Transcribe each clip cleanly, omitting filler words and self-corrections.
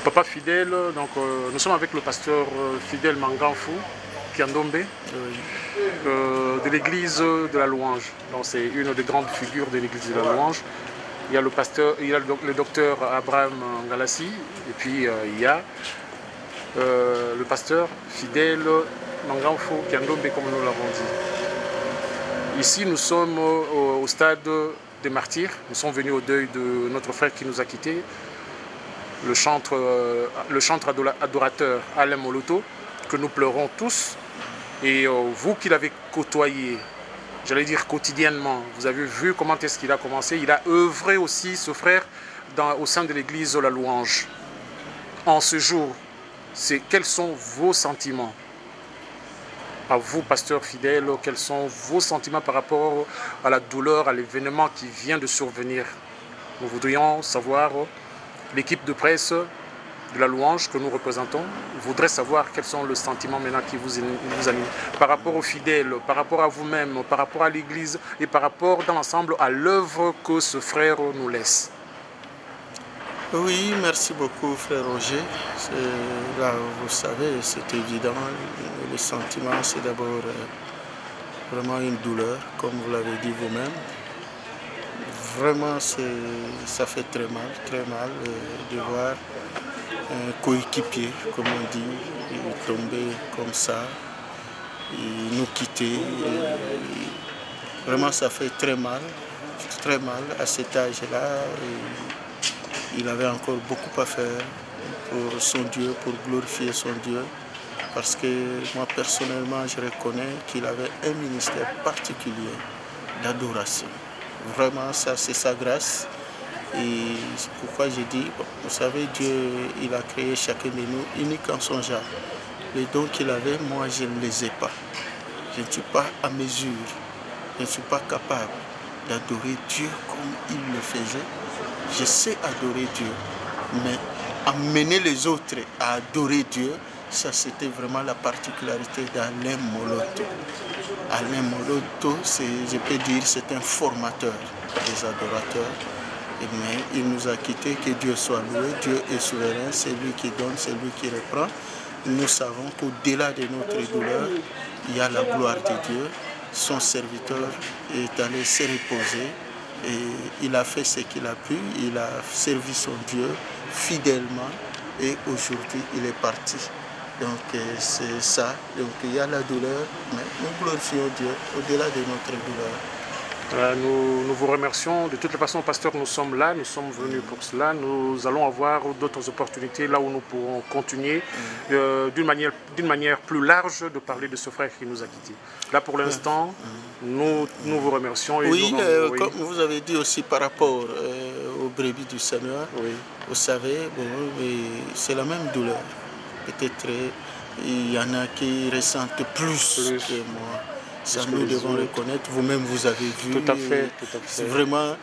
Papa fidèle, donc nous sommes avec le pasteur fidèle Manganfou, Kiandombe, de l'église de la Louange. Donc c'est une des grandes figures de l'église de la Louange. Il y a le pasteur, il y a le docteur Abraham Ngalassi, et puis il y a le pasteur fidèle Manganfou, Kiandombe, comme nous l'avons dit. Ici nous sommes au stade des martyrs. Nous sommes venus au deuil de notre frère qui nous a quittés, le chantre adorateur Alain Moloto, que nous pleurons tous. Et vous qui l'avez côtoyé, j'allais dire quotidiennement, vous avez vu comment est-ce qu'il a commencé. Il a œuvré aussi, ce frère, au sein de l'église de la Louange. En ce jour, quels sont vos sentiments? À vous, pasteur fidèle, quels sont vos sentiments par rapport à la douleur, à l'événement qui vient de survenir? Nous voudrions savoir, l'équipe de presse de la Louange que nous représentons voudrait savoir quels sont les sentiments maintenant qui vous animent par rapport aux fidèles, par rapport à vous-même, par rapport à l'Église et par rapport dans l'ensemble à l'œuvre que ce frère nous laisse. Oui, merci beaucoup frère Roger. Là, vous savez, c'est évident, le sentiment c'est d'abord vraiment une douleur, comme vous l'avez dit vous-même. Vraiment, ça fait très mal de voir un coéquipier, comme on dit, tomber comme ça, et nous quitter. Vraiment, ça fait très mal à cet âge-là. Il avait encore beaucoup à faire pour son Dieu, pour glorifier son Dieu. Parce que moi, personnellement, je reconnais qu'il avait un ministère particulier d'adoration. Vraiment, ça, c'est sa grâce. Et c'est pourquoi j'ai dit, vous savez, Dieu, il a créé chacun de nous unique en son genre. Les dons qu'il avait, moi, je ne les ai pas. Je ne suis pas à mesure. Je ne suis pas capable d'adorer Dieu comme il le faisait. Je sais adorer Dieu, mais amener les autres à adorer Dieu, ça c'était vraiment la particularité d'Alain Moloto. Alain Moloto, je peux dire, c'est un formateur des adorateurs. Mais il nous a quittés, que Dieu soit loué, Dieu est souverain, c'est lui qui donne, c'est lui qui reprend. Nous savons qu'au-delà de notre douleur, il y a la gloire de Dieu. Son serviteur est allé se reposer et il a fait ce qu'il a pu, il a servi son Dieu fidèlement et aujourd'hui il est parti. Donc c'est ça, donc il y a la douleur, mais nous glorifions Dieu au-delà de notre douleur. Nous vous remercions. De toute façon, pasteur, nous sommes là, nous sommes venus pour cela. Nous allons avoir d'autres opportunités là où nous pourrons continuer d'une manière plus large de parler de ce frère qui nous a quittés. Là, pour l'instant, nous vous remercions. Et oui, comme vous avez dit aussi par rapport aux brebis du Seigneur, vous savez, bon, c'est la même douleur. Peut-être il y en a qui ressentent plus que moi. Ça, nous devons reconnaître, vous-même vous avez vu. Tout à fait, tout à fait. C'est vraiment,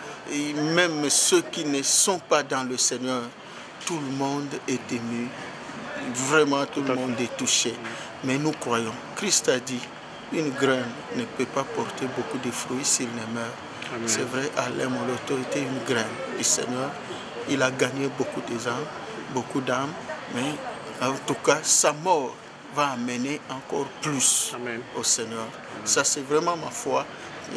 même ceux qui ne sont pas dans le Seigneur, tout le monde est ému, vraiment tout le monde est touché. Mais nous croyons, Christ a dit, une graine ne peut pas porter beaucoup de fruits s'il ne meurt. C'est vrai, Alain Moloto était une graine du Seigneur, il a gagné beaucoup d'âmes, mais en tout cas, sa mort va amener encore plus au Seigneur. Ça, c'est vraiment ma foi.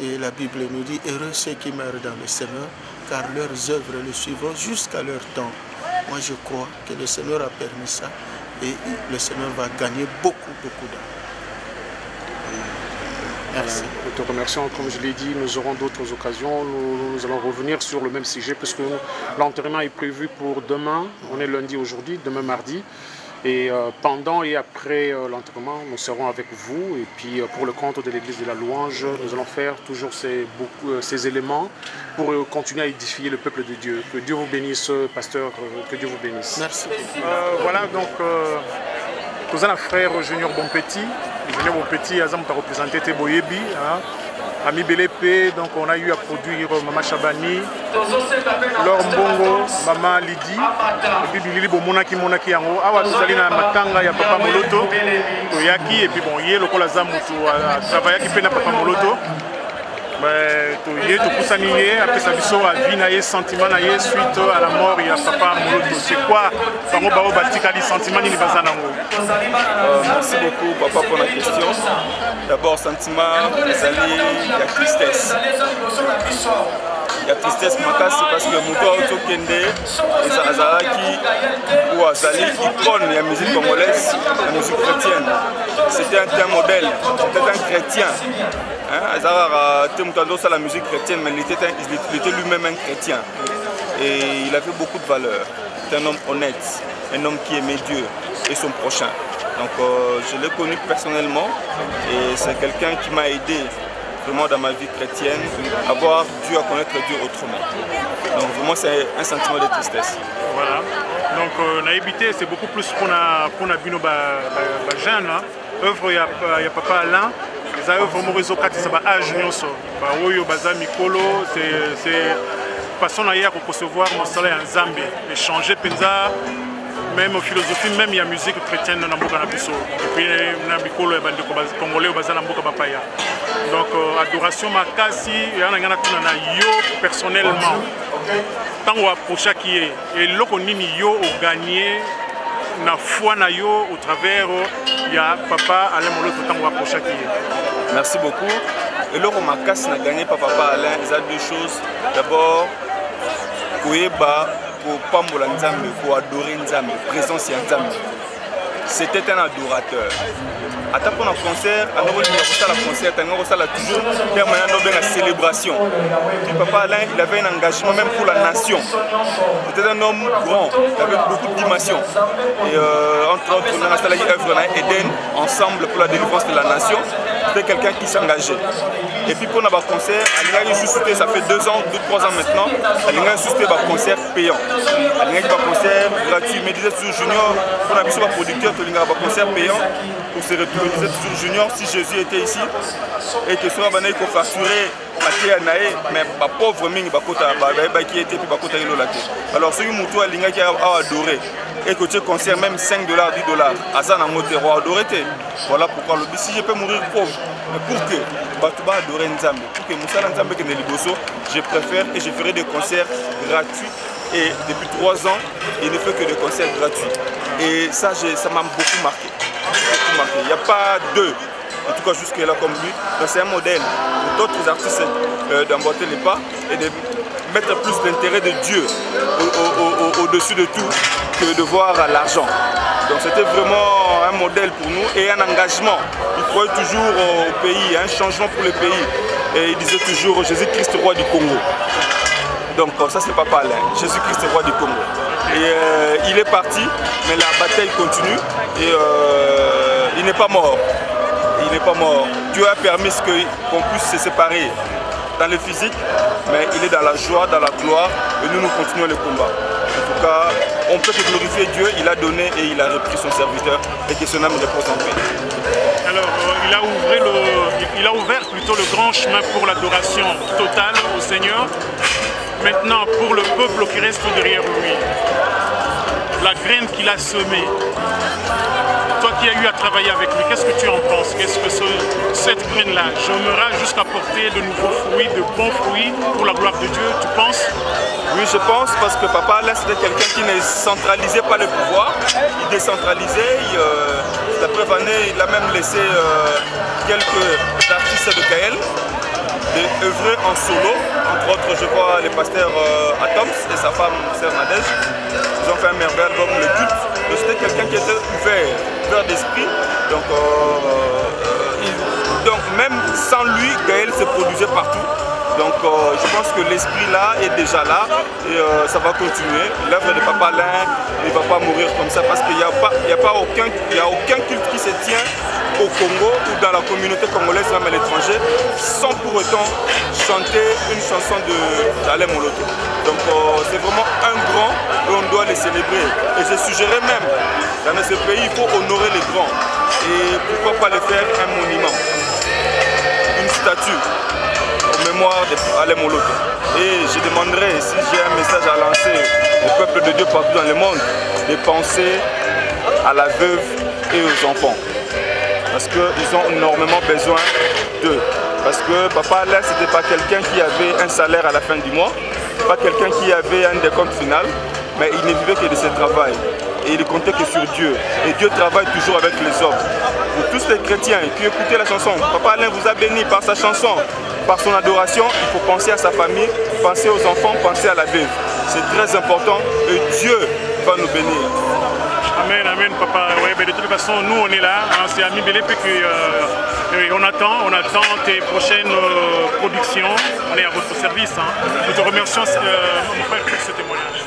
Et la Bible nous dit, heureux ceux qui meurent dans le Seigneur, car leurs œuvres le suivront jusqu'à leur temps. Moi, je crois que le Seigneur a permis ça et le Seigneur va gagner beaucoup d'âmes. Merci. Nous te remercions. Comme je l'ai dit, nous aurons d'autres occasions. Nous allons revenir sur le même sujet, puisque l'enterrement est prévu pour demain. On est lundi aujourd'hui, demain mardi. Et pendant et après l'enterrement, nous serons avec vous. Et puis pour le compte de l'église de la Louange, nous allons faire toujours ces éléments pour continuer à édifier le peuple de Dieu. Que Dieu vous bénisse, pasteur, que Dieu vous bénisse. Merci. Voilà, donc, nous avons un frère Junior Bonpetit. Junior Bonpetit, Azam a représenté Teboyebi. Ami Belepe, donc on a eu à produire Maman Chabani, Laure Mbongo, Maman Lydie, et puis Bilili Monaki Yango, Awa Tozali na Matanga ya Papa Moloto, Toyaki, et puis bon, hier le Kola Zamutu a travaillé qui fait na Papa Moloto. Toye topusani ye apesa biso avi na ye sentiment na ye suite à la mort ya papa Moloto. C'est quoi bango bao batikali sentiment nini baza nango? Merci beaucoup papa pour la question. D'abord sentiment ezali ya tristesse. Il y a tristesse makasi parce que moto autokende ezalaki ou azali icône de la musique congolaise, la musique chrétienne. C'était un modèle, c'était un chrétien. La musique chrétienne, mais il était lui-même un chrétien. Et il avait beaucoup de valeur. C'était un homme honnête, un homme qui aimait Dieu et son prochain. Donc je l'ai connu personnellement et c'est quelqu'un qui m'a aidé vraiment dans ma vie chrétienne, avoir Dieu à connaître Dieu autrement. Donc vraiment c'est un sentiment de tristesse. Voilà. Donc naïbité c'est beaucoup plus pour na bino jeune. Œuvre ya papa Alain. Les œuvres morizo kati ça ba âge nyonso. Ba oyo baza mikolo c'est façon na ya ko concevoir mon salaire en Zambie, échanger penza même philosophie même il y a musique chrétienne na mboka na biso. Et puis na mikolo ya bande congolais baza na mboka bapaya. Donc adoration makasi ya na ngana tuna na yo personnellement. Tango approcha qui est et loko nini yo au gagner na foi na yo au travers ya papa Alain Moloto tango approcha qui est. Merci beaucoup. Et loko makasi na gagner par papa Alain, il y a deux choses. D'abord koyeba ko pambola nzambe, ko adorer nzambe, présence ya nzambe. C'était un adorateur. À ta pour un concert, à nouveau le concert, à toujours une célébration. Puis papa Alain, il avait un engagement même pour la nation. C'était un homme grand, il avait beaucoup de dimensions. Et entre autres, on a installé l'œuvre Eden ensemble pour la délivrance de la nation. C'était quelqu'un qui s'engageait. Et puis pour un concert, ça fait 2 ans, 2-3 ans maintenant, il y a un concert payant. Il y a un concert gratuit. Mais disait toujours Junior, pour un producteur, il y a un concert payant pour se retrouver. Il disait toujours Junior, si Jésus était ici et que soit il faut facturer mais pas pauvre ming qui était puis bakota ilolate. Alors celui muto alinga qui a adoré et que tu concert même 5 $, 10 $, azana motero adoré. Voilà pourquoi le si je peux mourir pauvre, mais pour que batuba adorer Nzambe, pour que Moussa Nzambe que liboso, je préfère et je ferai des concerts gratuits. Et depuis 3 ans, il ne fait que des concerts gratuits. Et ça m'a beaucoup marqué. Il n'y a pas deux, en tout cas jusque là comme lui. C'est un modèle pour d'autres artistes d'emboîter les pas et de mettre plus l'intérêt de Dieu au-dessus de tout que de voir l'argent. Donc c'était vraiment un modèle pour nous et un engagement. Il croyait toujours au pays, un changement pour le pays. Et il disait toujours Jésus-Christ, roi du Congo. Donc ça c'est Papa Alain, Jésus-Christ, roi du Congo. Et il est parti, mais la bataille continue et il n'est pas mort. Il n'est pas mort. Dieu a permis qu'on puisse se séparer dans le physique, mais il est dans la joie, dans la gloire et nous continuons le combat. En tout cas, on peut que glorifier Dieu, il a donné et il a repris son serviteur et que son âme repose en paix. Alors, il a ouvert plutôt le grand chemin pour l'adoration totale au Seigneur. Maintenant, pour le peuple qui reste derrière lui, la graine qu'il a semée, toi qui as eu à travailler avec lui, qu'est-ce que tu en penses? Qu'est-ce que cette graine-là germera jusqu'à porter de nouveaux fruits, de bons fruits pour la gloire de Dieu, tu penses? Oui, je pense parce que Papa Alain c'était quelqu'un qui ne centralisait pas le pouvoir, il décentralisait. La preuve année, il a même laissé quelques artistes de Kael d'œuvrer en solo, entre autres je vois les pasteurs Atoms et sa femme Sœur Nadège. Ils ont fait un merveilleux album, Le Culte. C'était quelqu'un qui était ouvert d'esprit. Donc même sans lui, Gaël se produisait partout. Donc je pense que l'esprit là est déjà là et ça va continuer. L'œuvre de Papa Alain ne va pas mourir comme ça parce qu'il n'y a aucun culte qui se tient au Congo ou dans la communauté congolaise, même à l'étranger, sans pour autant chanter une chanson d'Alain Moloto. Donc c'est vraiment un grand et on doit les célébrer. Et je suggérais même, dans ce pays, il faut honorer les grands. Et pourquoi pas les faire un monument, une statue en mémoire d'Alain Moloto. Et je demanderai, si j'ai un message à lancer au peuple de Dieu partout dans le monde, de penser à la veuve et aux enfants. Parce qu'ils ont énormément besoin d'eux. Parce que Papa Alain, ce n'était pas quelqu'un qui avait un salaire à la fin du mois, pas quelqu'un qui avait un décompte final, mais il ne vivait que de ce travail. Et il ne comptait que sur Dieu. Et Dieu travaille toujours avec les hommes. Pour tous les chrétiens qui écoutaient la chanson, Papa Alain vous a béni par sa chanson, par son adoration. Il faut penser à sa famille, penser aux enfants, penser à la veuve. C'est très important et Dieu va nous bénir. Amen, amen, papa. Ouais, mais de toute façon, nous, on est là. Hein, c'est Ami Bélé, on attend tes prochaines productions. On est à votre service. Hein. Nous te remercions, mon frère, pour ce témoignage.